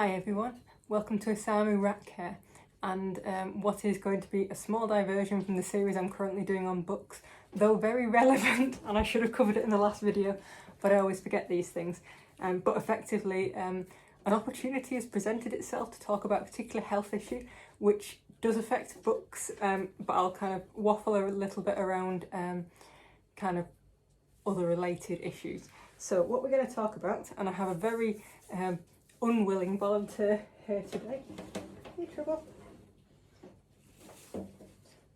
Hi everyone, welcome to Osamu Rat Care and what is going to be a small diversion from the series I'm currently doing on books, though very relevant, and I should have covered it in the last video, but I always forget these things. But effectively, an opportunity has presented itself to talk about a particular health issue which does affect books, but I'll kind of waffle a little bit around kind of other related issues. So what we're going to talk about, and I have a very unwilling volunteer here today, hey Trouble,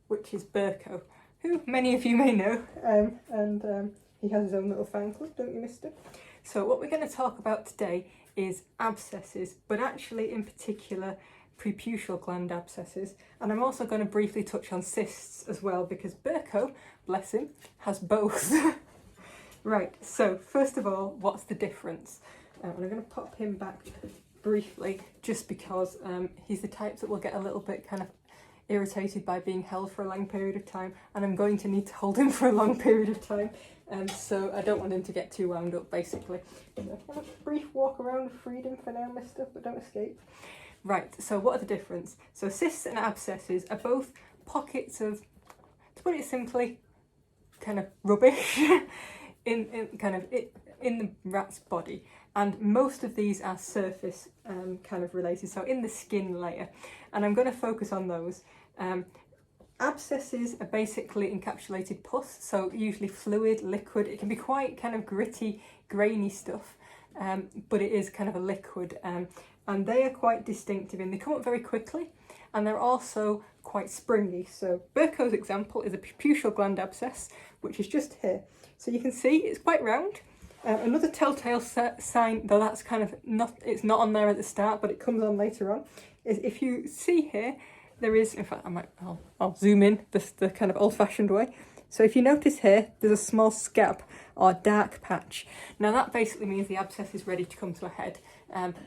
which is Burko, who many of you may know, and he has his own little fan club, don't you, mister? So what we're going to talk about today is abscesses, but actually in particular preputial gland abscesses, and I'm also going to briefly touch on cysts as well, because Burko, bless him, has both. Right, so first of all, what's the difference? And I'm going to pop him back briefly, just because he's the type that will get a little bit kind of irritated by being held for a long period of time, and I'm going to need to hold him for a long period of time, so I don't want him to get too wound up, basically. So a brief walk around freedom for now, mister, but don't escape. Right, so what are the difference? So cysts and abscesses are both pockets of, to put it simply, kind of rubbish in the rat's body, and most of these are surface kind of related, so in the skin layer, and I'm going to focus on those. Abscesses are basically encapsulated pus, so usually fluid, liquid. It can be quite kind of gritty, grainy stuff, but it is kind of a liquid, and they are quite distinctive, and they come up very quickly, and they're also quite springy. So Burko's example is a preputial gland abscess, which is just here. So you can see it's quite round. Another telltale sign, though that's kind of it's not on there at the start, but it comes on later on, is if you see here, there is, in fact, I'll zoom in the kind of old-fashioned way. So if you notice here, there's a small scab or dark patch. Now that basically means the abscess is ready to come to a head.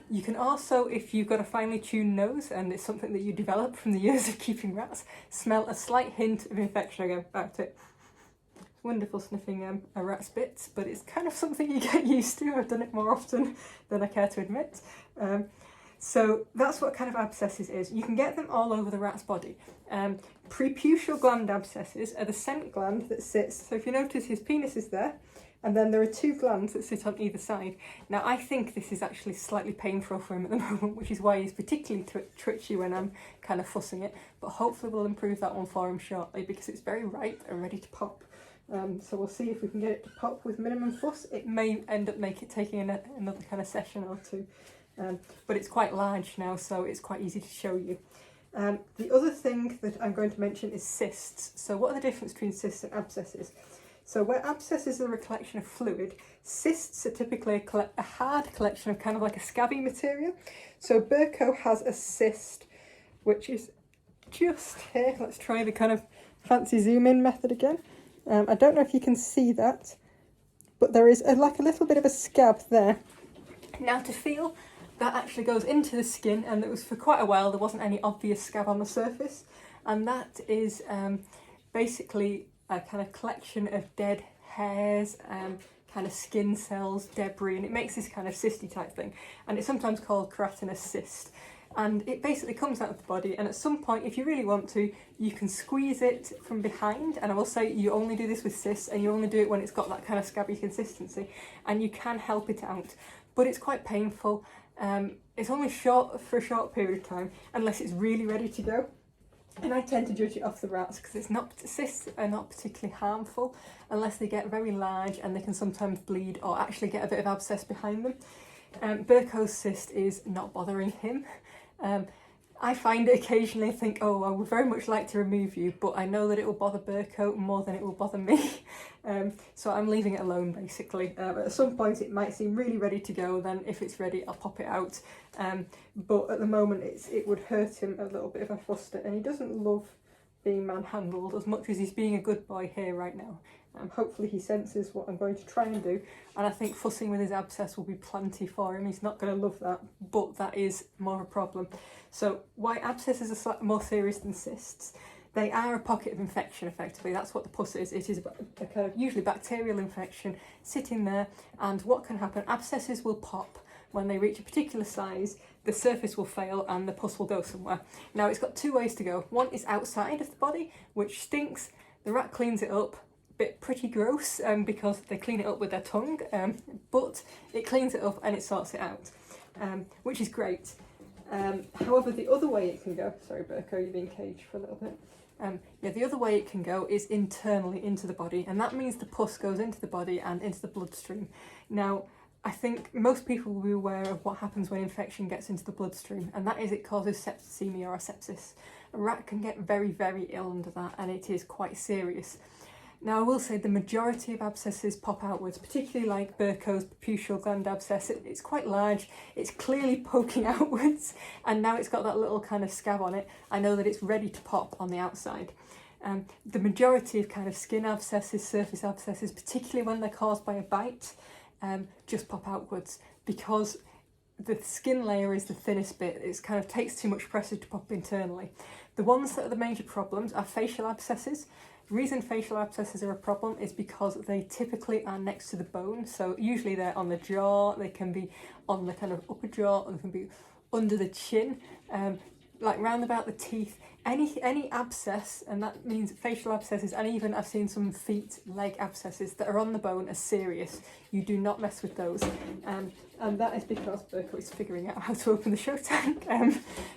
You can also, if you've got a finely tuned nose, and it's something that you develop from the years of keeping rats, smell a slight hint of infection again about it. Wonderful sniffing a rat's bits, but it's kind of something you get used to. I've done it more often than I care to admit. So that's what kind of abscesses is. You can get them all over the rat's body. Preputial gland abscesses are the scent gland that sits, so if you notice his penis is there, and then there are two glands that sit on either side. Now I think this is actually slightly painful for him at the moment, which is why he's particularly twitchy when I'm kind of fussing it, but hopefully we'll improve that one for him shortly, because it's very ripe and ready to pop. So we'll see if we can get it to pop with minimum fuss. It may end up taking another kind of session or two, but it's quite large now, so it's quite easy to show you. The other thing that I'm going to mention is cysts. So what are the difference between cysts and abscesses? So where abscesses are a collection of fluid, cysts are typically a hard collection of kind of like a scabby material. So Burko has a cyst, which is just here. Let's try the kind of fancy zoom in method again. I don't know if you can see that, but there is like a little bit of a scab there. Now to feel, that actually goes into the skin, and it was for quite a while there wasn't any obvious scab on the surface, and that is basically a kind of collection of dead hairs, kind of skin cells, debris, and it makes this kind of cysty type thing, and it's sometimes called keratinous cyst. And it basically comes out of the body, and at some point, if you really want to, you can squeeze it from behind, and I will say you only do this with cysts, and you only do it when it's got that kind of scabby consistency, and you can help it out, but it's quite painful. It's only for a short period of time, unless it's really ready to go, and I tend to judge it off the rats, because cysts are not particularly harmful unless they get very large, and they can sometimes bleed or actually get a bit of abscess behind them. Burko's cyst is not bothering him. I find it occasionally think, oh, I would very much like to remove you, but I know that it will bother Burko more than it will bother me. So I'm leaving it alone, basically. At some point it might seem really ready to go, then if it's ready I'll pop it out. But at the moment it would hurt him a little bit if I fussed it, and he doesn't love being manhandled as much as he's being a good boy here right now. Hopefully he senses what I'm going to try and do, and I think fussing with his abscess will be plenty for him. He's not going to love that, but that is more of a problem. So why abscesses are slightly more serious than cysts? They are a pocket of infection, effectively. That's what the pus is. It is a kind of usually bacterial infection sitting there, and what can happen, abscesses will pop when they reach a particular size, the surface will fail and the pus will go somewhere. Now it's got two ways to go. One is outside of the body, which stinks. The rat cleans it up, bit pretty gross because they clean it up with their tongue, but it cleans it up and it sorts it out, which is great. However, the other way it can go, sorry Berko, you're being caged for a little bit. Yeah, the other way it can go is internally into the body, and that means the pus goes into the body and into the bloodstream. Now, I think most people will be aware of what happens when infection gets into the bloodstream, and that is it causes septicemia or sepsis. A rat can get very, very ill under that, and it is quite serious. Now, I will say the majority of abscesses pop outwards, particularly like Burko's pupil gland abscess. It's quite large, it's clearly poking outwards, and now it's got that little kind of scab on it. I know that it's ready to pop on the outside. The majority of kind of skin abscesses, surface abscesses, particularly when they're caused by a bite, just pop outwards because the skin layer is the thinnest bit. It kind of takes too much pressure to pop internally. The ones that are the major problems are facial abscesses. The reason facial abscesses are a problem is because they typically are next to the bone. So usually they're on the jaw, they can be on the kind of upper jaw, or they can be under the chin, like round about the teeth. Any abscess, and that means facial abscesses, and even I've seen some feet, leg abscesses that are on the bone are serious. You do not mess with those. And that is because Berko is figuring out how to open the show tank.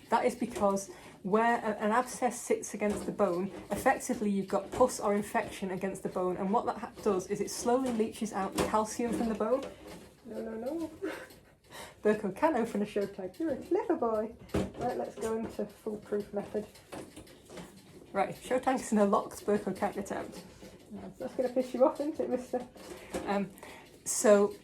That is because where an abscess sits against the bone, effectively you've got pus or infection against the bone, and what that does is it slowly leaches out the calcium from the bone. No. Berko can open a show tank. You're a clever boy. Right, let's go into foolproof method. Right, show tank's in a locked, Berko can't get out. That's going to piss you off, isn't it, mister? So,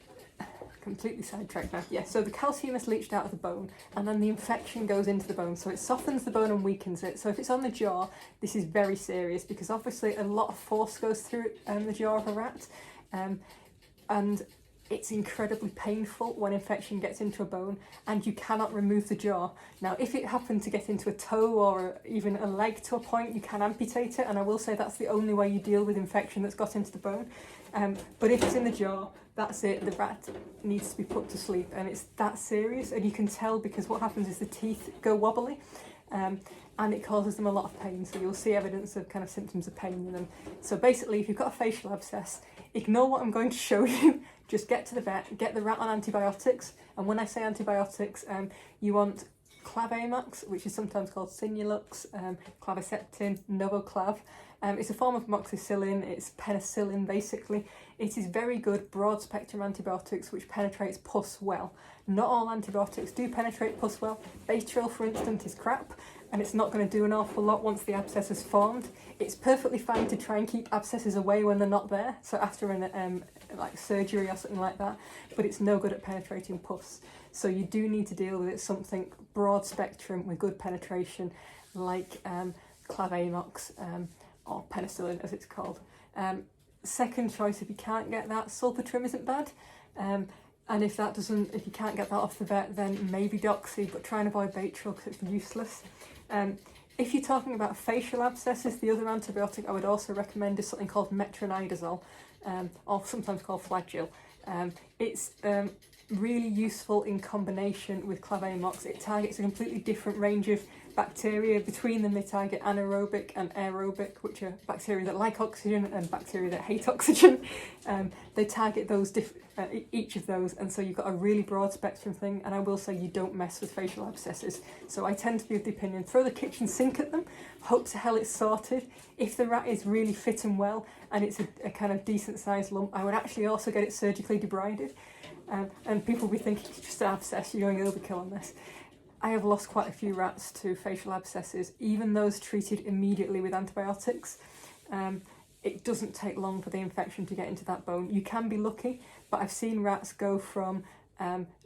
completely sidetracked now. Yeah, so the calcium is leached out of the bone, and then the infection goes into the bone, so it softens the bone and weakens it. So if it's on the jaw, this is very serious, because obviously a lot of force goes through the jaw of a rat, and it's incredibly painful when infection gets into a bone, and you cannot remove the jaw. Now, if it happened to get into a toe or even a leg to a point, you can amputate it, and I will say that's the only way you deal with infection that's got into the bone. But if it's in the jaw, that's it, the rat needs to be put to sleep, and it's that serious, and you can tell because what happens is the teeth go wobbly, and it causes them a lot of pain, so you'll see evidence of kind of symptoms of pain in them. So basically, if you've got a facial abscess, ignore what I'm going to show you, just get to the vet, get the rat on antibiotics, and when I say antibiotics, you want Clavamax, which is sometimes called Sinulux, Clavaceptin, Novoclav. It's a form of amoxicillin, it's penicillin basically. It is very good broad spectrum antibiotics which penetrates pus well. Not all antibiotics do penetrate pus well. Batril, for instance, is crap, and it's not going to do an awful lot once the abscess is formed. It's perfectly fine to try and keep abscesses away when they're not there, so after an like surgery or something like that, but it's no good at penetrating pus. So you do need to deal with it something broad spectrum with good penetration, like Clavamax or penicillin as it's called. Second choice, if you can't get that, sulfatrim isn't bad. And if you can't get that off the vet, then maybe doxy, but try and avoid Batril because it's useless. If you're talking about facial abscesses, the other antibiotic I would also recommend is something called metronidazole, or sometimes called Flagyl. It's really useful in combination with Clavamax. It targets a completely different range of bacteria. Between them, they target anaerobic and aerobic, which are bacteria that like oxygen and bacteria that hate oxygen. They target those each of those, and so you've got a really broad spectrum thing. And I will say you don't mess with facial abscesses. So I tend to be of the opinion, throw the kitchen sink at them, hope to hell it's sorted. If the rat is really fit and well, and it's a kind of decent sized lump, I would actually also get it surgically debrided. And people will be thinking, it's just an abscess, you're going overkill on this. I have lost quite a few rats to facial abscesses, even those treated immediately with antibiotics. It doesn't take long for the infection to get into that bone. You can be lucky, but I've seen rats go from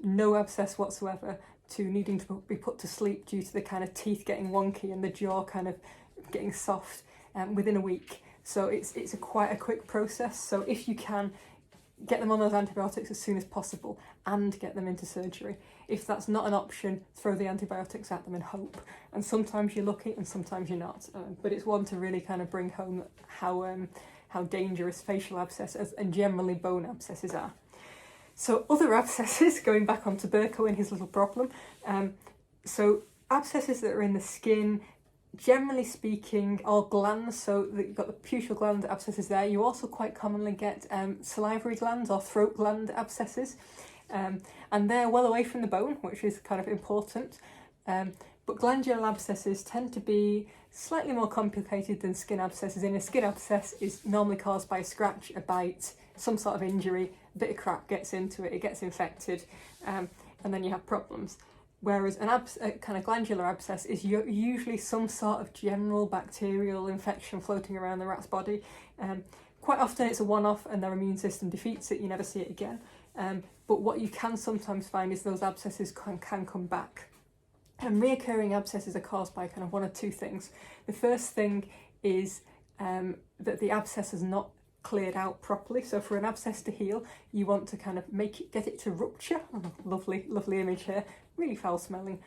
no abscess whatsoever to needing to be put to sleep due to the kind of teeth getting wonky and the jaw kind of getting soft within a week. So it's quite a quick process. So if you can, get them on those antibiotics as soon as possible and get them into surgery. If that's not an option, throw the antibiotics at them and hope. And sometimes you're lucky and sometimes you're not. But it's one to really kind of bring home how dangerous facial abscesses and generally bone abscesses are. So other abscesses, going back onto Berko and his little problem. So abscesses that are in the skin, generally speaking, are glands, so that you've got the putial gland abscesses there. You also quite commonly get salivary glands or throat gland abscesses, and they're well away from the bone, which is kind of important. But glandular abscesses tend to be slightly more complicated than skin abscesses. In a skin abscess is normally caused by a scratch, a bite, some sort of injury, a bit of crap gets into it, it gets infected, and then you have problems. Whereas a kind of glandular abscess is usually some sort of general bacterial infection floating around the rat's body. Quite often it's a one-off and their immune system defeats it, you never see it again. But what you can sometimes find is those abscesses can come back. And reoccurring abscesses are caused by kind of one or two things. The first thing is that the abscess is not cleared out properly. So for an abscess to heal, you want to kind of get it to rupture. Oh, lovely image here, really foul smelling.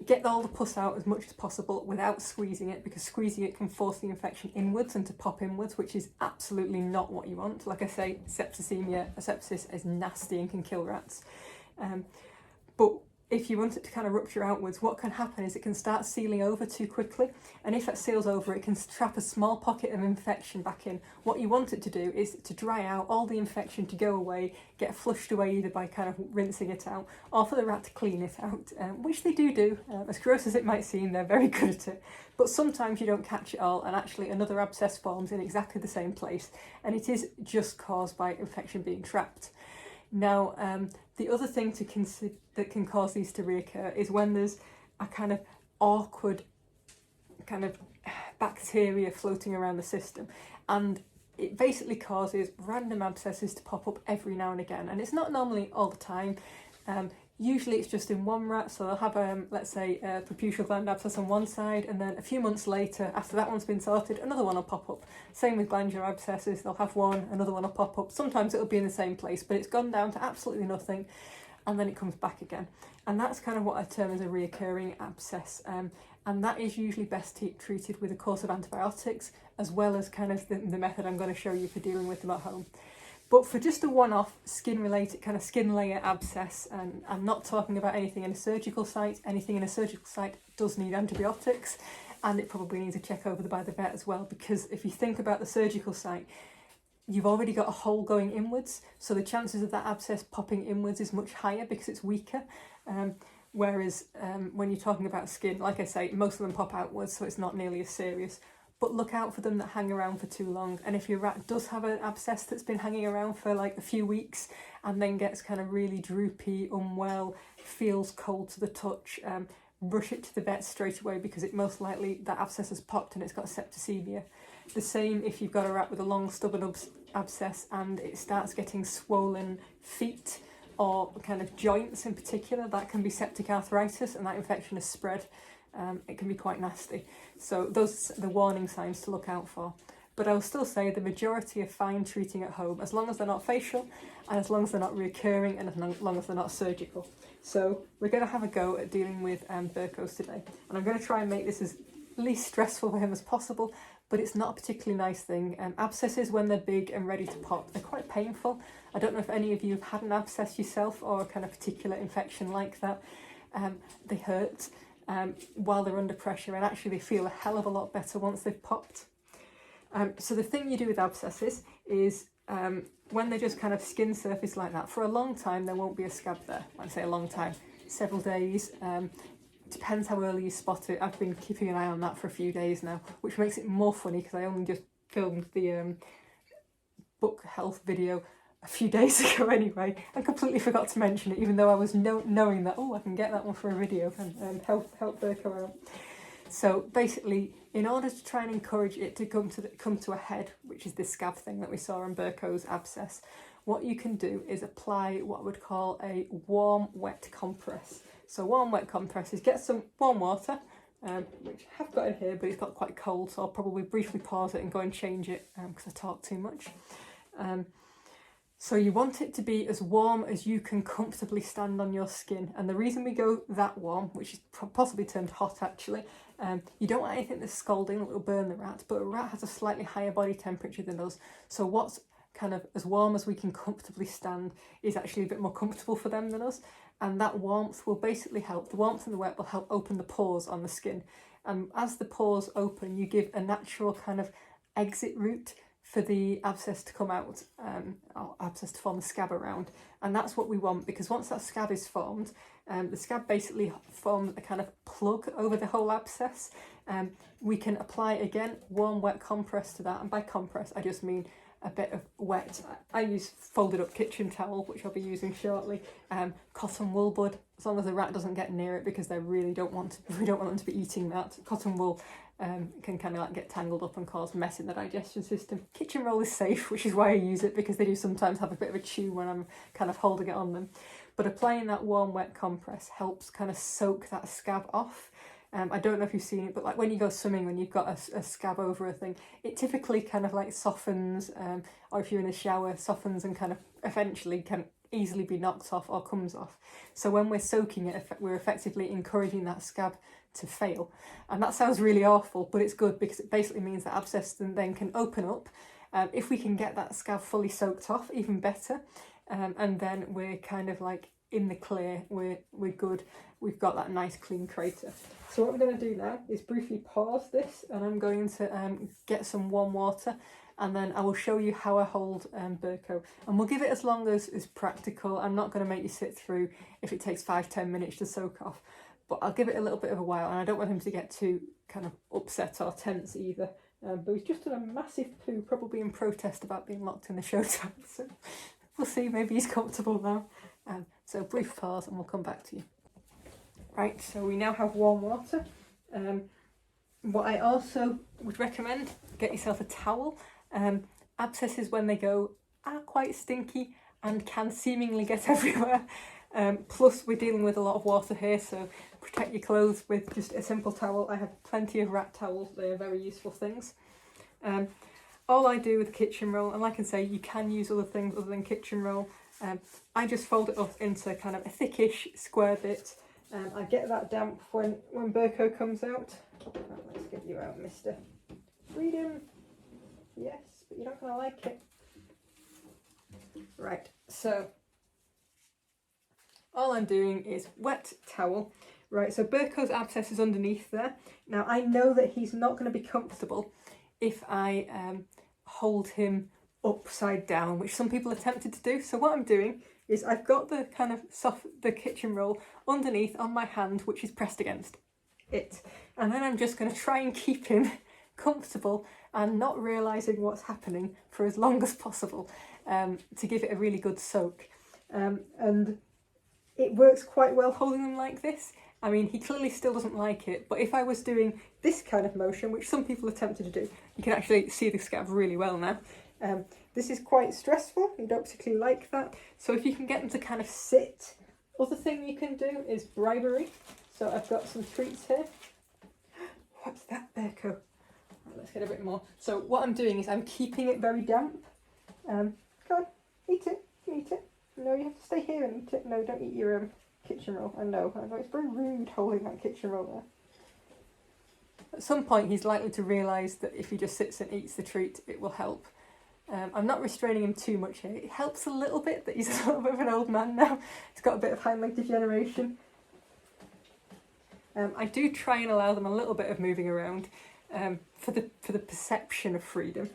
Get all the pus out as much as possible without squeezing it, because squeezing it can force the infection inwards and to pop inwards, which is absolutely not what you want. Like I say, sepsis is nasty and can kill rats. But if you want it to kind of rupture outwards, what can happen is it can start sealing over too quickly, and if it seals over, it can trap a small pocket of infection back in. What you want it to do is to dry out, all the infection to go away, get flushed away either by kind of rinsing it out, or for the rat to clean it out, which they do. As gross as it might seem, they're very good at it. But sometimes you don't catch it all, and actually another abscess forms in exactly the same place, and it is just caused by infection being trapped. Now, the other thing to consider that can cause these to reoccur is when there's a kind of awkward kind of bacteria floating around the system, and it basically causes random abscesses to pop up every now and again, and it's not normally all the time. Usually it's just in one rat, so they'll have, let's say, a preputial gland abscess on one side, and then a few months later, after that one's been sorted, another one will pop up. Same with glandular abscesses, they'll have one, another one will pop up. Sometimes it'll be in the same place, but it's gone down to absolutely nothing, and then it comes back again. And that's kind of what I term as a reoccurring abscess, and that is usually best treated with a course of antibiotics, as well as kind of the method I'm going to show you for dealing with them at home. But for just a one-off skin-related kind of skin layer abscess, and I'm not talking about anything in a surgical site. Anything in a surgical site does need antibiotics, and it probably needs a check over by the vet as well, because if you think about the surgical site, you've already got a hole going inwards, so the chances of that abscess popping inwards is much higher because it's weaker. Whereas when you're talking about skin, like I say, most of them pop outwards, so it's not nearly as serious. But look out for them that hang around for too long. And if your rat does have an abscess that's been hanging around for like a few weeks and then gets kind of really droopy, unwell, feels cold to the touch, rush it to the vet straight away, because it most likely that abscess has popped and it's got septicemia. The same if you've got a rat with a long stubborn abscess and it starts getting swollen feet or kind of joints in particular, that can be septic arthritis, and that infection has spread. It can be quite nasty. So those are the warning signs to look out for. But I will still say the majority are fine treating at home, as long as they're not facial, and as long as they're not recurring, and as long as they're not surgical. So we're going to have a go at dealing with Berko's today. And I'm going to try and make this as least stressful for him as possible, but it's not a particularly nice thing. Abscesses, when they're big and ready to pop, they're quite painful. I don't know if any of you have had an abscess yourself or a kind of particular infection like that. They hurt while they're under pressure, and actually they feel a hell of a lot better once they've popped. So the thing you do with abscesses is when they're just kind of skin surface like that, for a long time there won't be a scab there. I'd say a long time, several days. Depends how early you spot it. I've been keeping an eye on that for a few days now, which makes it more funny because I only just filmed the book health video a few days ago anyway, and completely forgot to mention it, even though I was knowing that, oh, I can get that one for a video and help Berko out. So basically, in order to try and encourage it to come to a head, which is this scab thing that we saw on Berko's abscess, what you can do is apply what I would call a warm wet compress. So warm wet compress is get some warm water, which I have got in here, but it's got quite cold, so I'll probably briefly pause it and go and change it because I talk too much. So you want it to be as warm as you can comfortably stand on your skin. And the reason we go that warm, which is possibly termed hot actually, you don't want anything that's scalding that will burn the rat, but a rat has a slightly higher body temperature than us. So what's kind of as warm as we can comfortably stand is actually a bit more comfortable for them than us. And that warmth will basically help, the warmth and the wet will help open the pores on the skin. And as the pores open, you give a natural kind of exit route for the abscess to come out, or abscess to form the scab around. And that's what we want, because once that scab is formed, the scab basically forms a kind of plug over the whole abscess. We can apply, again, warm, wet compress to that. And by compress, I just mean a bit of wet. I use folded up kitchen towel, which I'll be using shortly. Cotton wool bud, as long as the rat doesn't get near it, because they really don't want to, we don't want them to be eating that. Cotton wool can kind of like get tangled up and cause mess in the digestion system. Kitchen roll is safe, which is why I use it, because they do sometimes have a bit of a chew when I'm kind of holding it on them. But applying that warm, wet compress helps kind of soak that scab off. I don't know if you've seen it, but like when you go swimming, when you've got a scab over a thing, it typically kind of like softens, or if you're in a shower, softens and kind of eventually can easily be knocked off or comes off. So when we're soaking it, we're effectively encouraging that scab to fail. And that sounds really awful, but it's good, because it basically means that abscess then can open up. If we can get that scab fully soaked off, even better. And then we're kind of like in the clear, we're good. We've got that nice clean crater. So what we're going to do now is briefly pause this, and I'm going to get some warm water, and then I will show you how I hold Berko. And we'll give it as long as is practical. I'm not going to make you sit through if it takes 5-10 minutes to soak off, but I'll give it a little bit of a while, and I don't want him to get too kind of upset or tense either. But he's just done a massive poo, probably in protest about being locked in the show time. So we'll see, maybe he's comfortable now. So brief pause and we'll come back to you. Right, so we now have warm water. What I also would recommend, get yourself a towel. Abscesses, when they go, are quite stinky and can seemingly get everywhere. Plus we're dealing with a lot of water here, so protect your clothes with just a simple towel. I have plenty of rat towels, they are very useful things. All I do with kitchen roll, and like I say, you can use other things other than kitchen roll. I just fold it up into kind of a thickish square bit. I get that damp when Berko comes out. Right, let's get you out, mister. Freedom. Yes, but you're not going to like it. Right, so all I'm doing is wet towel. Right, so Berko's abscess is underneath there. Now I know that he's not going to be comfortable if I hold him upside down, which some people are tempted to do. So what I'm doing is I've got the kind of the kitchen roll underneath on my hand, which is pressed against it. And then I'm just going to try and keep him comfortable and not realising what's happening for as long as possible, to give it a really good soak. And it works quite well holding them like this. I mean, he clearly still doesn't like it, but if I was doing this kind of motion, which some people are tempted to do, you can actually see the scab really well now. This is quite stressful, you don't particularly like that. So if you can get them to kind of sit, other thing you can do is bribery. So I've got some treats here. What's that, Berko? Let's get a bit more. So what I'm doing is I'm keeping it very damp. Go on, eat it, eat it. No, you have to stay here and eat it. No, don't eat your kitchen roll. I know, it's very rude holding that kitchen roll there. At some point he's likely to realise that if he just sits and eats the treat, it will help. I'm not restraining him too much here. It helps a little bit that he's a little bit of an old man now. He's got a bit of hind leg degeneration. I do try and allow them a little bit of moving around for the perception of freedom,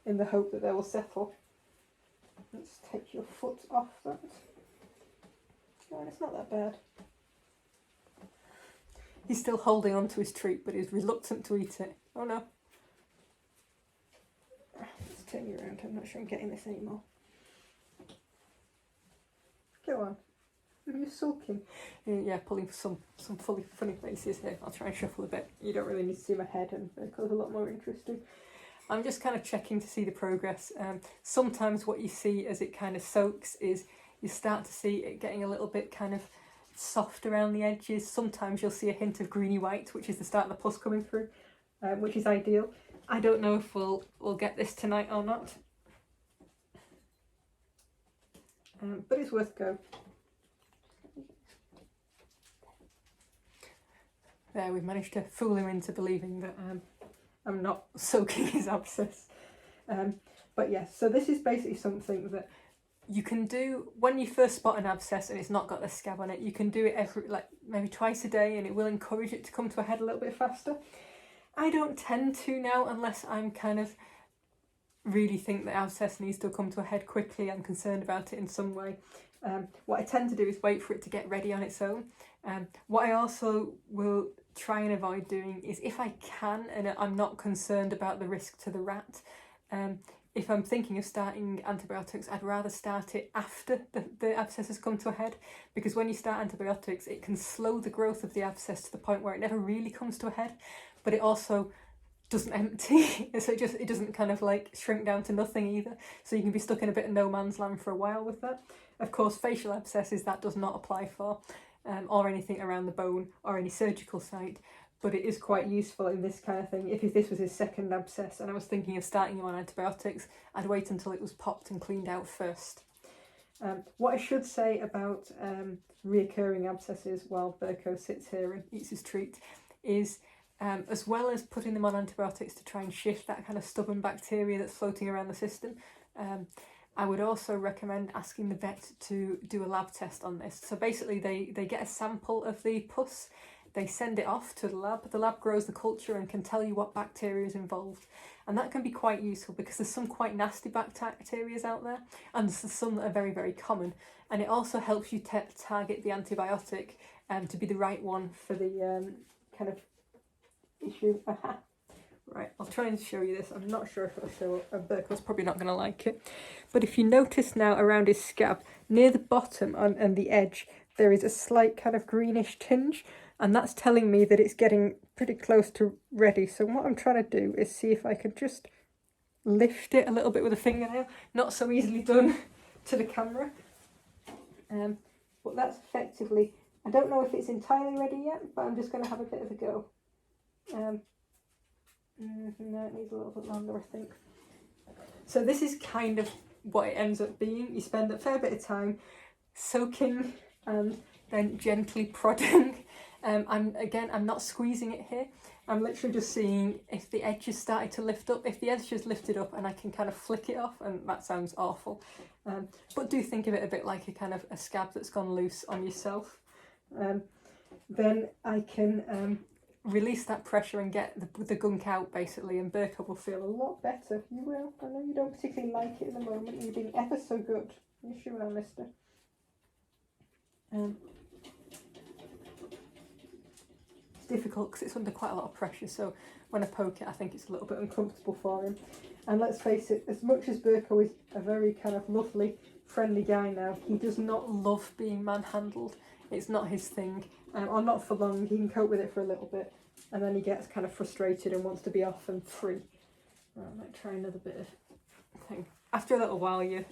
in the hope that they will settle. Let's take your foot off that. Oh, it's not that bad. He's still holding on to his treat, but he's reluctant to eat it. Oh no. Let's turn you around. I'm not sure I'm getting this anymore. Go on. Are you sulking? Yeah, pulling some fully funny faces here. I'll try and shuffle a bit. You don't really need to see my head, and Berko's a lot more interesting. I'm just kind of checking to see the progress. Sometimes what you see as it kind of soaks is you start to see it getting a little bit kind of soft around the edges. Sometimes you'll see a hint of greeny white, which is the start of the pus coming through, which is ideal. I don't know if we'll get this tonight or not, but it's worth a go. There, we've managed to fool him into believing that I'm not soaking his abscess. But yes, so this is basically something that you can do when you first spot an abscess and it's not got the scab on it. You can do it every, like maybe twice a day, and it will encourage it to come to a head a little bit faster. I don't tend to now, unless I'm kind of really think that abscess needs to come to a head quickly. I'm concerned about it in some way. What I tend to do is wait for it to get ready on its own. What I also will try and avoid doing is, if I can and I'm not concerned about the risk to the rat, if I'm thinking of starting antibiotics, I'd rather start it after the abscess has come to a head, because when you start antibiotics, it can slow the growth of the abscess to the point where it never really comes to a head, but it also doesn't empty, so it doesn't kind of like shrink down to nothing either, so you can be stuck in a bit of no man's land for a while with that. Of course, facial abscesses, that does not apply for, or anything around the bone or any surgical site, but it is quite useful in this kind of thing. If this was his second abscess and I was thinking of starting him on antibiotics, I'd wait until it was popped and cleaned out first. What I should say about reoccurring abscesses while Berko sits here and eats his treat is, as well as putting them on antibiotics to try and shift that kind of stubborn bacteria that's floating around the system, I would also recommend asking the vet to do a lab test on this. So basically they get a sample of the pus, they send it off to the lab grows the culture and can tell you what bacteria is involved. And that can be quite useful because there's some quite nasty bacteria out there, and there's some that are very, very common. And it also helps you target the antibiotic to be the right one for the kind of issue. Right, I'll try and show you this. I'm not sure if it'll show up. Berkel's probably not going to like it. But if you notice now around his scab, near the bottom and the edge, there is a slight kind of greenish tinge. And that's telling me that it's getting pretty close to ready. So what I'm trying to do is see if I can just lift it a little bit with a fingernail. Not so easily done to the camera. But that's effectively... I don't know if it's entirely ready yet, but I'm just going to have a bit of a go. No, it needs a little bit longer, I think. So this is kind of what it ends up being. You spend a fair bit of time soaking and then gently prodding. I'm not squeezing it here. I'm literally just seeing if the edge has started to lift up. If the edge has lifted up and I can kind of flick it off, and that sounds awful. But do think of it a bit like a kind of a scab that's gone loose on yourself. Then I can release that pressure and get the gunk out basically, and Berko will feel a lot better. You will. I know you don't particularly like it at the moment. You're being ever so good. You sure will, mister. It's difficult because it's under quite a lot of pressure, so when I poke it I think it's a little bit uncomfortable for him. And let's face it, as much as Berko is a very kind of lovely, friendly guy now, he does not love being manhandled. It's not his thing, or not for long. He can cope with it for a little bit, and then he gets kind of frustrated and wants to be off and free. Right, I might try another bit of thing. After a little while, your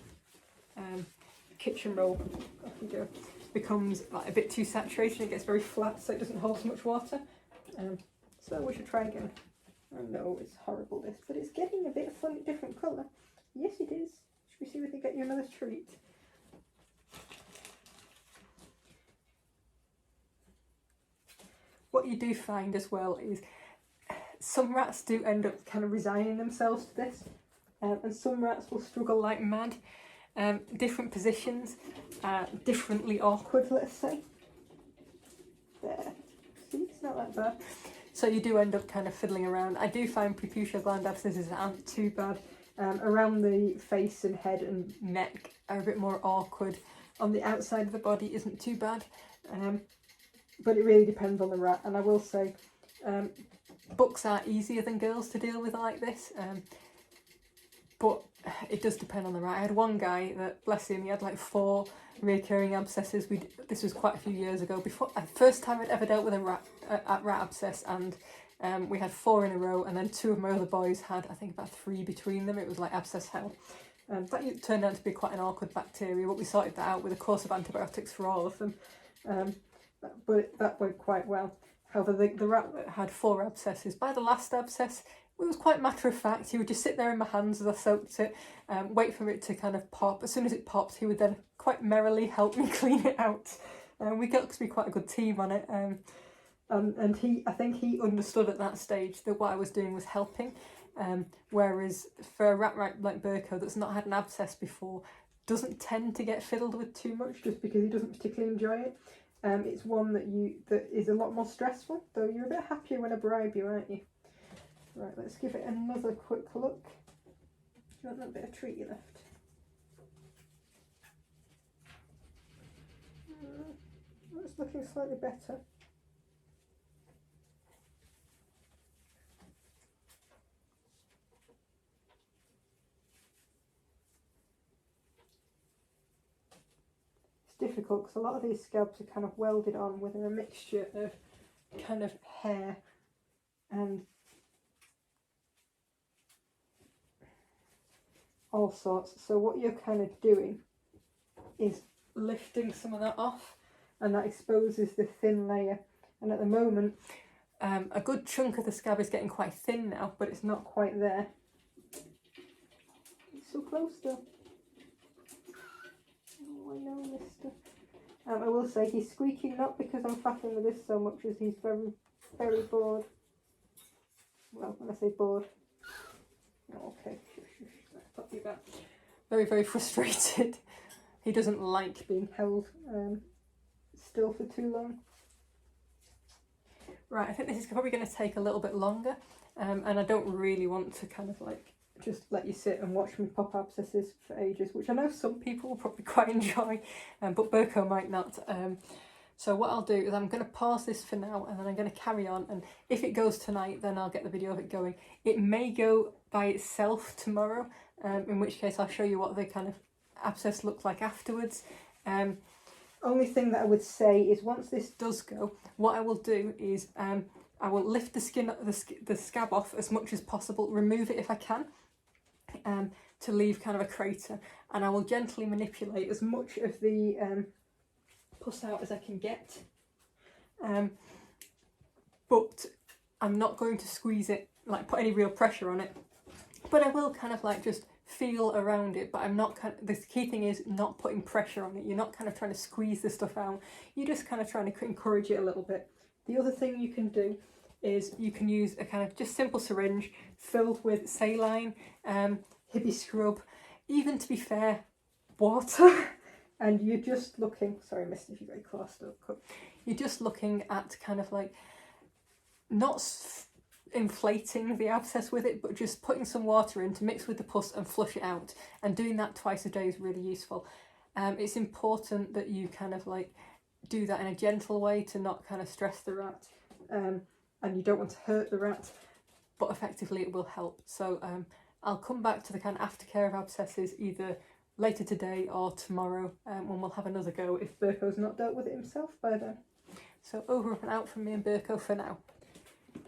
kitchen roll, off you go, becomes like a bit too saturated. It gets very flat, so it doesn't hold so much water. So we should try again. Oh no, it's horrible this, but it's getting a bit funny, different colour. Yes, it is. Should we see if we can get you another treat? What you do find as well is some rats do end up kind of resigning themselves to this, and some rats will struggle like mad. Different positions, differently awkward, let's say. There. See, it's not that bad. So you do end up kind of fiddling around. I do find preputial gland abscesses aren't too bad. Around the face and head and neck are a bit more awkward. On the outside of the body isn't too bad. But it really depends on the rat, and I will say bucks are easier than girls to deal with like this, but it does depend on the rat. I had one guy that, bless him, he had like 4 recurring abscesses. This was quite a few years ago, before first time I'd ever dealt with a rat abscess, and we had 4 in a row, and then 2 of my other boys had, I think, about 3 between them. It was like abscess hell. That turned out to be quite an awkward bacteria, but we sorted that out with a course of antibiotics for all of them. But that went quite well. However, the rat that had 4 abscesses, by the last abscess, it was quite matter of fact. He would just sit there in my hands as I soaked it, wait for it to kind of pop. As soon as it popped, he would then quite merrily help me clean it out. We got to be quite a good team on it. And I think he understood at that stage that what I was doing was helping. Whereas for a rat like Berko that's not had an abscess before, doesn't tend to get fiddled with too much just because he doesn't particularly enjoy it. It's one that is a lot more stressful, though you're a bit happier when I bribe you, aren't you? Right, let's give it another quick look. Do you want that bit of treat you left? That's looking slightly better. It's difficult because a lot of these scabs are kind of welded on with a mixture of kind of hair and all sorts. So what you're kind of doing is lifting some of that off, and that exposes the thin layer. And at the moment, a good chunk of the scab is getting quite thin now, but it's not quite there. It's so close though. Oh, I know, mister. I will say he's squeaking not because I'm faffing with this so much as he's very, very bored. Well, when I say bored. Oh, okay, pop you back. Very, very frustrated. He doesn't like being held still for too long. Right, I think this is probably going to take a little bit longer, and I don't really want to kind of like just let you sit and watch me pop abscesses for ages, which I know some people will probably quite enjoy, but Berko might not. So what I'll do is I'm going to pause this for now, and then I'm going to carry on, and if it goes tonight then I'll get the video of it going. It may go by itself tomorrow, in which case I'll show you what the kind of abscess looks like afterwards. Only thing that I would say is once this does go, what I will do is I will lift the skin, the scab off as much as possible, remove it if I can, to leave kind of a crater, and I will gently manipulate as much of the pus out as I can get. But I'm not going to squeeze it, like put any real pressure on it, but I will kind of like just feel around it, but I'm not the key thing is not putting pressure on it. You're not kind of trying to squeeze the stuff out, you're just kind of trying to encourage it a little bit. The other thing you can do is you can use a kind of just simple syringe filled with saline, Hibby scrub, even to be fair, water, and you're just looking, sorry mister if you're very claustrophobic, you're just looking at kind of like not inflating the abscess with it, but just putting some water in to mix with the pus and flush it out, and doing that twice a day is really useful. It's important that you kind of like do that in a gentle way to not kind of stress the rat, and you don't want to hurt the rat, but effectively it will help. So I'll come back to the kind of aftercare of abscesses either later today or tomorrow, when we'll have another go if Berko's not dealt with it himself by then. So over and out from me and Berko for now.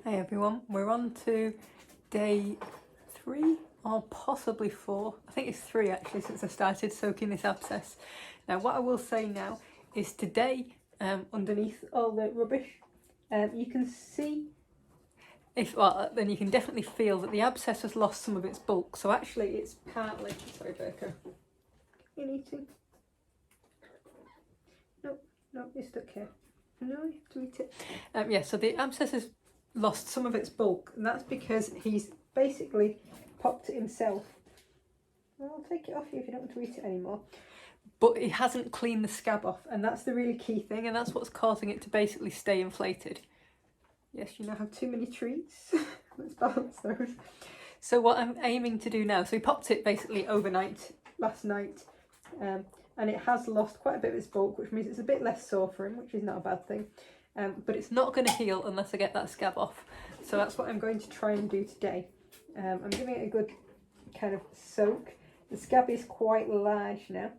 Hey everyone, we're on to day 3 or possibly 4. I think it's 3 actually since I started soaking this abscess. Now what I will say now is today, underneath all the rubbish, you can see, then you can definitely feel that the abscess has lost some of its bulk. So actually it's partly, sorry Berko, you're eating? No, you're stuck here. No, you have to eat it. Yeah, so the abscess has lost some of its bulk, and that's because he's basically popped it himself. Well, I'll take it off you if you don't want to eat it anymore. But he hasn't cleaned the scab off, and that's the really key thing, and that's what's causing it to basically stay inflated. Yes, you now have too many treats. Let's balance those. So what I'm aiming to do now, so he popped it basically overnight, last night, and it has lost quite a bit of its bulk, which means it's a bit less sore for him, which is not a bad thing. But it's not going to heal unless I get that scab off. So that's what I'm going to try and do today. I'm giving it a good kind of soak. The scab is quite large now,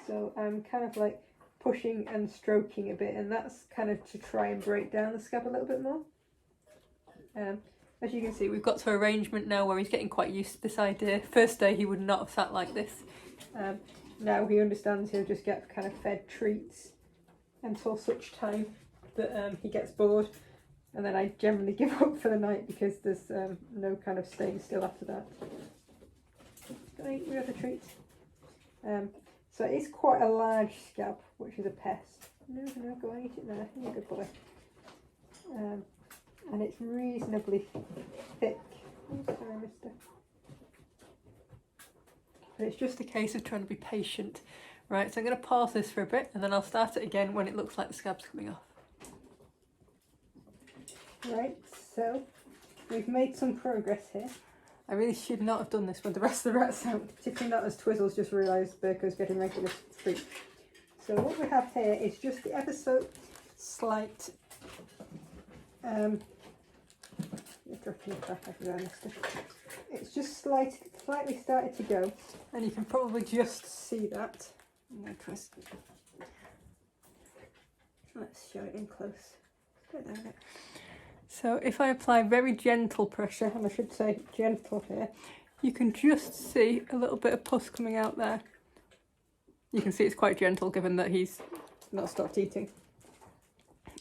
so I'm kind of like pushing and stroking a bit, and that's kind of to try and break down the scab a little bit more. As you can see, we've got to arrangement now where he's getting quite used to this idea. First day he would not have sat like this. Now he understands he'll just get kind of fed treats until such time that he gets bored, and then I generally give up for the night because there's no kind of staying still after that. Can I eat your other treats? So it is quite a large scab, which is a pest. No, go and eat it there. You're a good boy. and it's reasonably thick. Oh, sorry, mister. But it's just a case of trying to be patient. Right, so I'm going to pause this for a bit and then I'll start it again when it looks like the scab's coming off. Right, so we've made some progress here. I really should not have done this with the rest of the rats out, particularly not as Twizzle's just realised Berko's getting ready for this treat. So what we have here is just the ever so slight, it's just slightly started to go, and you can probably just see that. I'm going to twist. Let's show it in close. Put it down there. So if I apply very gentle pressure, and I should say gentle here, you can just see a little bit of pus coming out there. You can see it's quite gentle given that he's not stopped eating.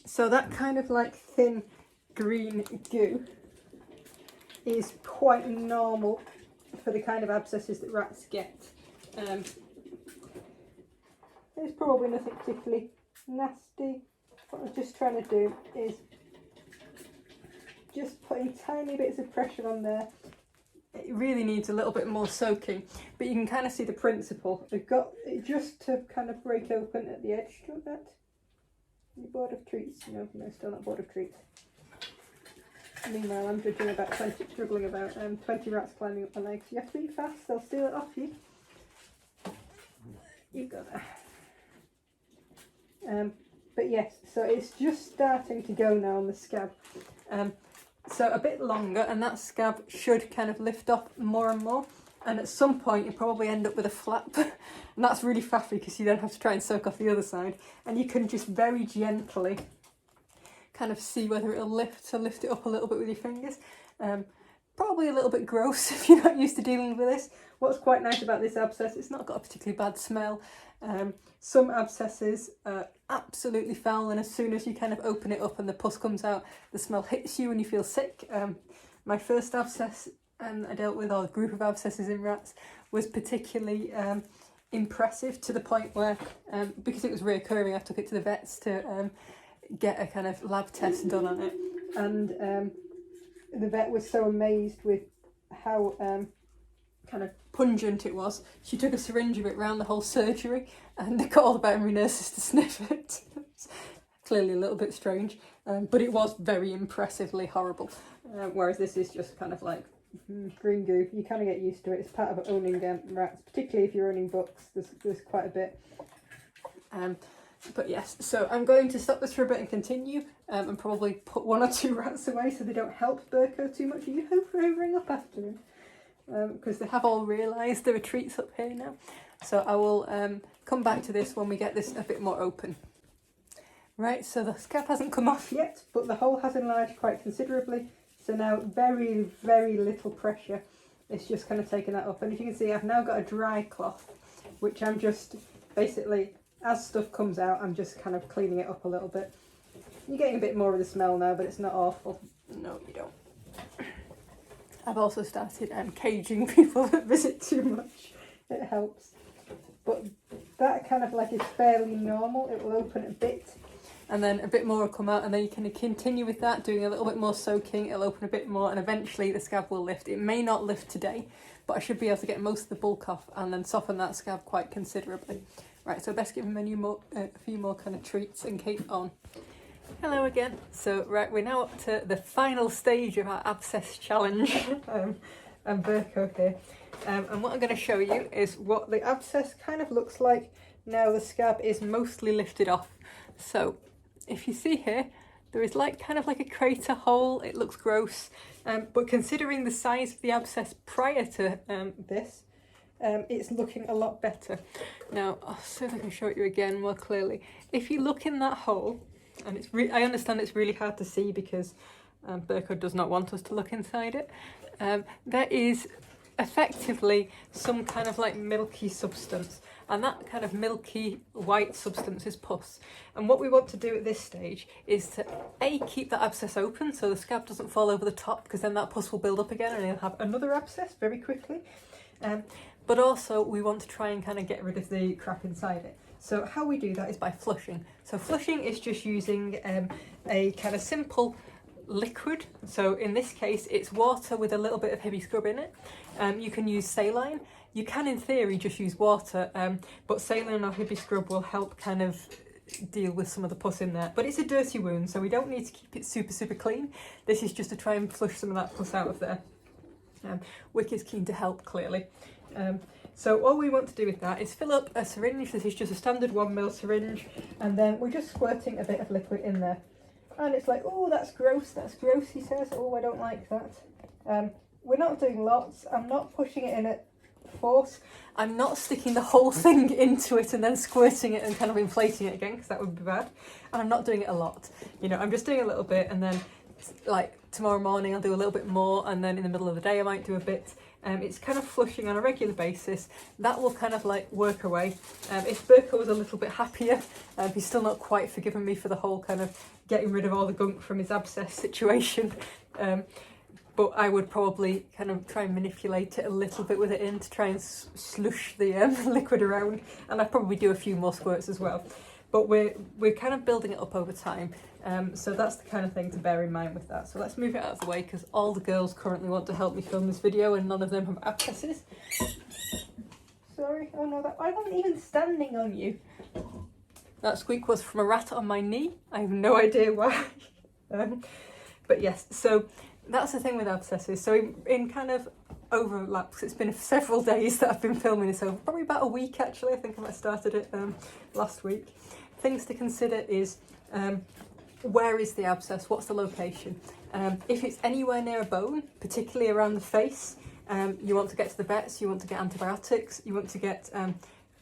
So that kind of like thin green goo is quite normal for the kind of abscesses that rats get. There's probably nothing particularly nasty. What I'm just trying to do is just putting tiny bits of pressure on there. It really needs a little bit more soaking, but you can kind of see the principle. I've got it just to kind of break open at the edge. Do you want that? Are you bored of treats? No, still not bored of treats. Meanwhile, I'm juggling about 20 rats climbing up my legs. You have to be fast, they'll steal it off you. You go there. But yes, so it's just starting to go now on the scab. So a bit longer, and that scab should kind of lift off more and more. And at some point, you probably end up with a flap. And that's really faffy because you then have to try and soak off the other side. And you can just very gently kind of see whether it'll lift, so lift it up a little bit with your fingers. Probably a little bit gross if you're not used to dealing with this. What's quite nice about this abscess, it's not got a particularly bad smell. Some abscesses are absolutely foul, and as soon as you kind of open it up and the pus comes out, the smell hits you and you feel sick. My first abscess I dealt with, or a group of abscesses in rats, was particularly impressive to the point where, because it was reoccurring, I took it to the vets to get a kind of lab test done on it, and the vet was so amazed with how kind of pungent it was. She took a syringe of it round the whole surgery and got all the veterinary nurses to sniff it. Clearly a little bit strange, but it was very impressively horrible. Whereas this is just kind of like green goo. You kind of get used to it. It's part of owning rats, particularly if you're owning bucks. There's quite a bit. But yes, so I'm going to stop this for a bit and continue, and probably put 1 or 2 rats away so they don't help Berko too much. Are you hovering up after him? Because they have all realised there are treats up here now. So I will come back to this when we get this a bit more open. Right, so the scab hasn't come off yet, but the hole has enlarged quite considerably. So now very, very little pressure. It's just kind of taken that up. And as you can see, I've now got a dry cloth, which I'm just basically, as stuff comes out, I'm just kind of cleaning it up a little bit. You're getting a bit more of the smell now, but it's not awful. No, you don't. I've also started caging people that visit too much. It helps. But that kind of like is fairly normal. It will open a bit and then a bit more will come out, and then you can continue with that, doing a little bit more soaking. It'll open a bit more and eventually the scab will lift. It may not lift today, but I should be able to get most of the bulk off and then soften that scab quite considerably. Right, so best give him a few more kind of treats and keep on. Hello again. So right, we're now up to the final stage of our abscess challenge. I'm Berko here. And what I'm going to show you is what the abscess kind of looks like now the scab is mostly lifted off. So if you see here, there is kind of like a crater hole. It looks gross, but considering the size of the abscess prior to this, it's looking a lot better. Now, I'll see if I can show it you again more clearly. If you look in that hole, and I understand it's really hard to see because Berko does not want us to look inside it, there is effectively some kind of like milky substance, and that kind of milky white substance is pus. And what we want to do at this stage is to keep that abscess open so the scab doesn't fall over the top, because then that pus will build up again and you'll have another abscess very quickly. But also we want to try and kind of get rid of the crap inside it. So how we do that is by flushing. So flushing is just using a kind of simple liquid. So in this case, it's water with a little bit of heavy scrub in it. You can use saline. You can, in theory, just use water, but saline or heavy scrub will help kind of deal with some of the pus in there. But it's a dirty wound, so we don't need to keep it super clean. This is just to try and flush some of that pus out of there. Wick is keen to help, clearly. So all we want to do with that is fill up a syringe. This is just a standard 1ml syringe, and then we're just squirting a bit of liquid in there. And it's like, oh, that's gross, he says. Oh, I don't like that. We're not doing lots. I'm not pushing it in at force. I'm not sticking the whole thing into it and then squirting it and kind of inflating it again, because that would be bad. And I'm not doing it a lot. You know, I'm just doing a little bit, and then like tomorrow morning I'll do a little bit more, and then in the middle of the day I might do a bit. It's kind of flushing on a regular basis. That will kind of like work away. If Burko was a little bit happier, he's still not quite forgiven me for the whole kind of getting rid of all the gunk from his abscess situation. But I would probably kind of try and manipulate it a little bit with it in to try and slush the liquid around, and I'd probably do a few more squirts as well. But we're kind of building it up over time, so that's the kind of thing to bear in mind with that. So let's move it out of the way, because all the girls currently want to help me film this video and none of them have abscesses. Sorry, oh no, I wasn't even standing on you. That squeak was from a rat on my knee. I have no idea why. But yes, so that's the thing with abscesses. So in kind of overlaps, it's been several days that I've been filming this over, probably about a week actually. I think I might have started it last week. Things to consider is where is the abscess, what's the location? If it's anywhere near a bone, particularly around the face, you want to get to the vets, you want to get antibiotics, you want to get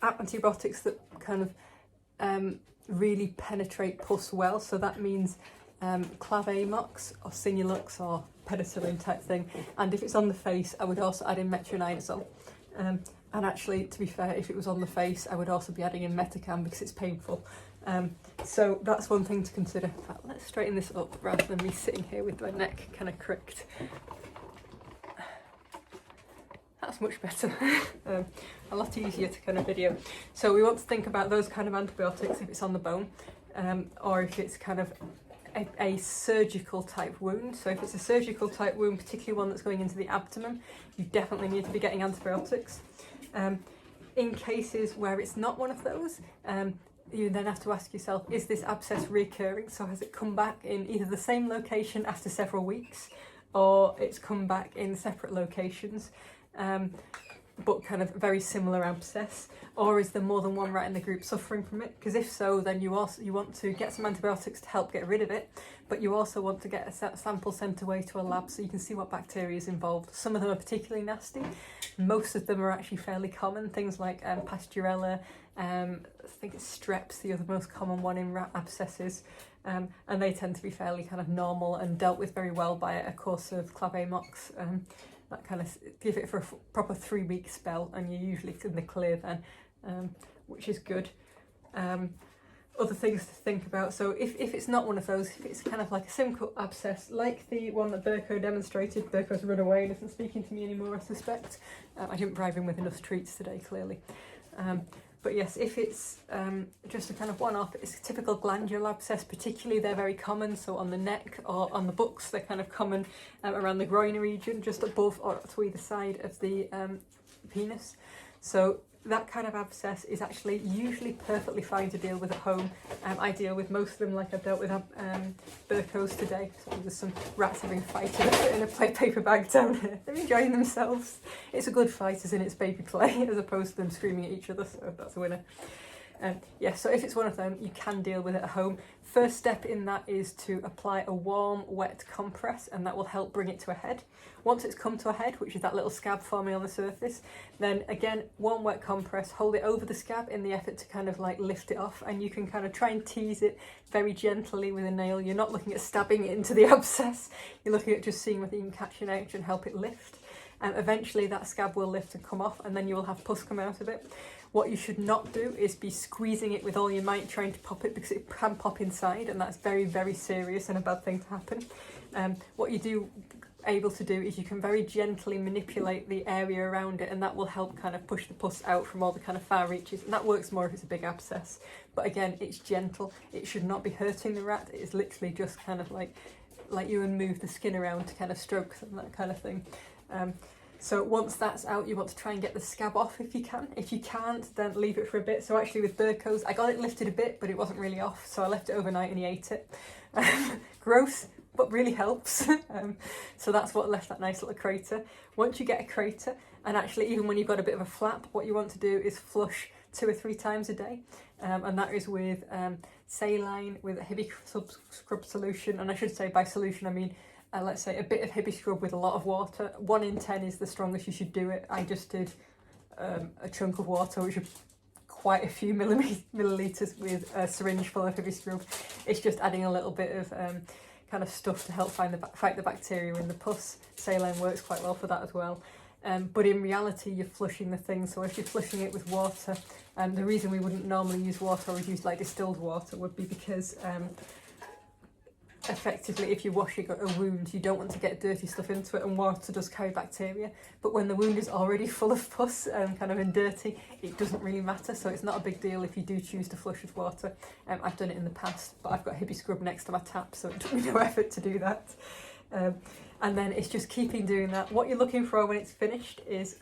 antibiotics that kind of really penetrate pus well. So that means Clavamox or Sinulux or penicillin type thing. And if it's on the face, I would also add in metronidazole. And actually, to be fair, if it was on the face, I would also be adding in Metacam because it's painful. So that's one thing to consider. In fact, let's straighten this up rather than me sitting here with my neck kind of cricked. That's much better. A lot easier to kind of video. So we want to think about those kind of antibiotics if it's on the bone, or if it's kind of a surgical type wound. So if it's a surgical type wound, particularly one that's going into the abdomen, you definitely need to be getting antibiotics. In cases where it's not one of those, you then have to ask yourself, is this abscess reoccurring? So has it come back in either the same location after several weeks, or it's come back in separate locations, but kind of very similar abscess? Or is there more than one rat in the group suffering from it? Because if so, then you want to get some antibiotics to help get rid of it, but you also want to get a sample sent away to a lab so you can see what bacteria is involved. Some of them are particularly nasty. Most of them are actually fairly common. Things like Pasteurella, I think it's Strep's the other most common one in rat abscesses, and they tend to be fairly kind of normal and dealt with very well by a course of Clavamox. That kind of give it for a proper 3-week spell, and you're usually in the clear then, which is good. Other things to think about. So if it's not one of those, if it's kind of like a simple abscess, like the one that Burko demonstrated, Burko's run away and isn't speaking to me anymore, I suspect. I didn't bribe him with enough treats today, clearly. But yes, if it's just a kind of one-off, it's a typical glandular abscess. Particularly, they're very common. So on the neck or on the buttocks, they're kind of common around the groin region, just above or to either side of the penis. So that kind of abscess is actually usually perfectly fine to deal with at home. I deal with most of them like I've dealt with Burko's today. So there's some rats having a fight in a paper bag down here. They're enjoying themselves. It's a good fight as in it's baby play as opposed to them screaming at each other, so that's a winner. Yeah, so if it's one of them, you can deal with it at home. First step in that is to apply a warm, wet compress, and that will help bring it to a head. Once it's come to a head, which is that little scab forming on the surface, then again, warm, wet compress, hold it over the scab in the effort to kind of like lift it off, and you can kind of try and tease it very gently with a nail. You're not looking at stabbing it into the abscess, you're looking at just seeing whether you can catch an edge and help it lift. Eventually that scab will lift and come off, and then you will have pus come out of it. What you should not do is be squeezing it with all your might trying to pop it, because it can pop inside, and that's very, very serious and a bad thing to happen. What you do able to do is you can very gently manipulate the area around it, and that will help kind of push the pus out from all the kind of far reaches, and that works more if it's a big abscess. But again, it's gentle. It should not be hurting the rat. It is literally just kind of like let you and move the skin around to kind of stroke and that kind of thing. So once that's out, you want to try and get the scab off if you can. If you can't, then leave it for a bit. So actually with Burko's, I got it lifted a bit, but it wasn't really off. So I left it overnight and he ate it. Gross, but really helps. So that's what left that nice little crater. Once you get a crater, and actually even when you've got a bit of a flap, what you want to do is flush 2 or 3 times a day. And that is with saline, with a Hibby scrub solution. And I should say by solution, I mean, let's say a bit of Hibby scrub with a lot of water. 1 in 10 is the strongest you should do it. I just did a chunk of water, which is quite a few millilitres with a syringe full of Hibby scrub. It's just adding a little bit of kind of stuff to help fight the bacteria in the pus. Saline works quite well for that as well. But in reality, you're flushing the thing. So if you're flushing it with water, the reason we wouldn't normally use water or use like distilled water would be because effectively if you're washing a wound, you don't want to get dirty stuff into it, and water does carry bacteria. But when the wound is already full of pus kind of and dirty, it doesn't really matter. So it's not a big deal if you do choose to flush with water. I've done it in the past, but I've got Hibby scrub next to my tap, so it took me no effort to do that. And then it's just keeping doing that. What you're looking for when it's finished is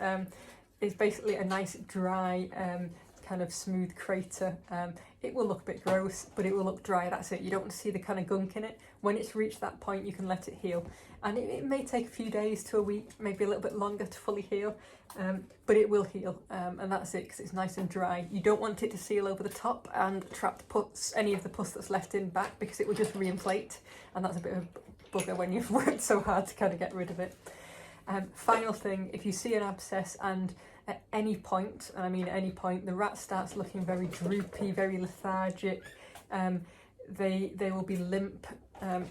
basically a nice dry kind of smooth crater. It will look a bit gross, but it will look dry. That's it. You don't want to see the kind of gunk in it. When it's reached that point, you can let it heal. And it may take a few days to a week, maybe a little bit longer to fully heal, but it will heal. And that's it, because it's nice and dry. You don't want it to seal over the top and trap the pus, any of the pus that's left in back, because it will just re-inflate. And that's a bit of a bugger when you've worked so hard to kind of get rid of it. Final thing, if you see an abscess and at any point, and I mean at any point, the rat starts looking very droopy, very lethargic, they will be limp.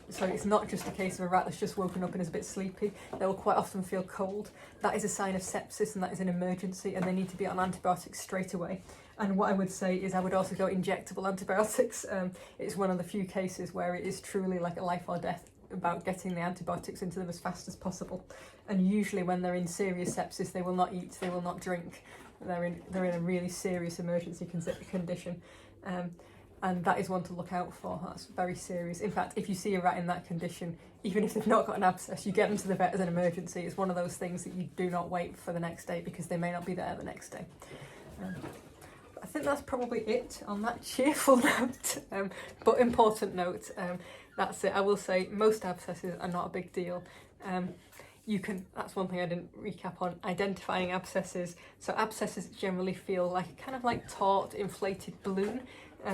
So it's not just a case of a rat that's just woken up and is a bit sleepy. They will quite often feel cold. That is a sign of sepsis, and that is an emergency, and they need to be on antibiotics straight away. And what I would say is I would also go injectable antibiotics. It's one of the few cases where it is truly like a life or death about getting the antibiotics into them as fast as possible. And usually when they're in serious sepsis, they will not eat, they will not drink. They're in a really serious emergency condition. And that is one to look out for. That's very serious. In fact, if you see a rat in that condition, even if they've not got an abscess, you get them to the vet as an emergency. It's one of those things that you do not wait for the next day, because they may not be there the next day. I think that's probably it on that cheerful note, but important note. That's it. I will say most abscesses are not a big deal. That's one thing I didn't recap on, identifying abscesses. So abscesses generally feel like kind of like taut, inflated balloon.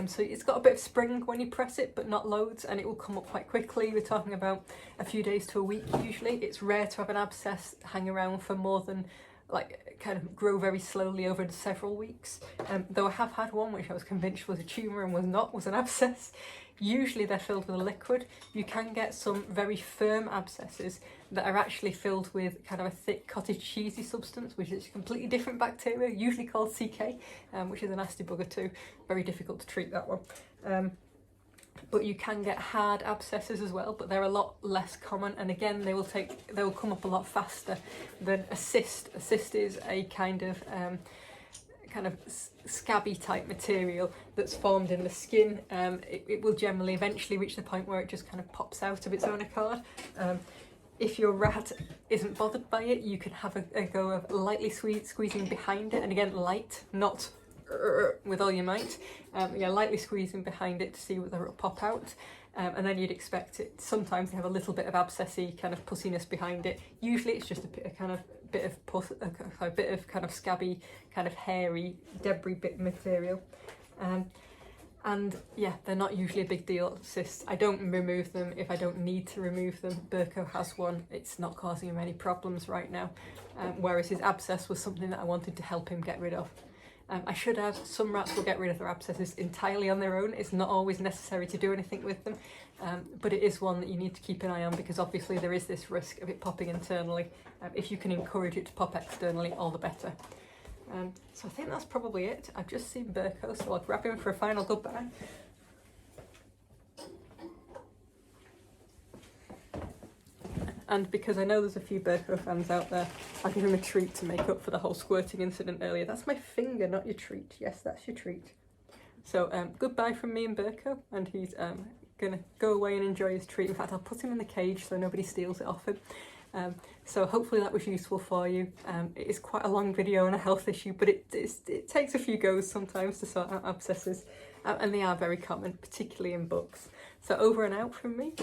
So it's got a bit of spring when you press it, but not loads, and it will come up quite quickly. We're talking about a few days to a week usually. It's rare to have an abscess hang around for more than, like, kind of grow very slowly over several weeks. Though I have had one which I was convinced was a tumour and was an abscess. Usually they're filled with a liquid. You can get some very firm abscesses that are actually filled with kind of a thick cottage cheesy substance, which is a completely different bacteria, usually called CK, which is a nasty bugger too. Very difficult to treat, that one. But you can get hard abscesses as well, but they're a lot less common, and again they will come up a lot faster than a cyst. A cyst is a kind of scabby type material that's formed in the skin. It will generally eventually reach the point where it just kind of pops out of its own accord. If your rat isn't bothered by it, you can have a go of lightly squeezing behind it, and again light, not with all your might. Lightly squeezing behind it to see whether it'll pop out. And then you'd expect it. Sometimes they have a little bit of abscessy kind of pussiness behind it. Usually it's just a bit of pus, a bit of kind of scabby, kind of hairy debris bit material. And yeah, they're not usually a big deal, cysts. I don't remove them if I don't need to remove them. Burko has one. It's not causing him any problems right now. Whereas his abscess was something that I wanted to help him get rid of. I should add, some rats will get rid of their abscesses entirely on their own. It's not always necessary to do anything with them, but it is one that you need to keep an eye on, because obviously there is this risk of it popping internally. If you can encourage it to pop externally, all the better. So I think that's probably it. I've just seen Burko, so I'll grab him for a final goodbye. And because I know there's a few Burko fans out there, I'll give him a treat to make up for the whole squirting incident earlier. That's my finger, not your treat. Yes, that's your treat. So goodbye from me and Burko, and he's gonna go away and enjoy his treat. In fact, I'll put him in the cage so nobody steals it off him. So hopefully that was useful for you. It is quite a long video on a health issue, but it takes a few goes sometimes to sort out abscesses, and they are very common, particularly in books. So over and out from me.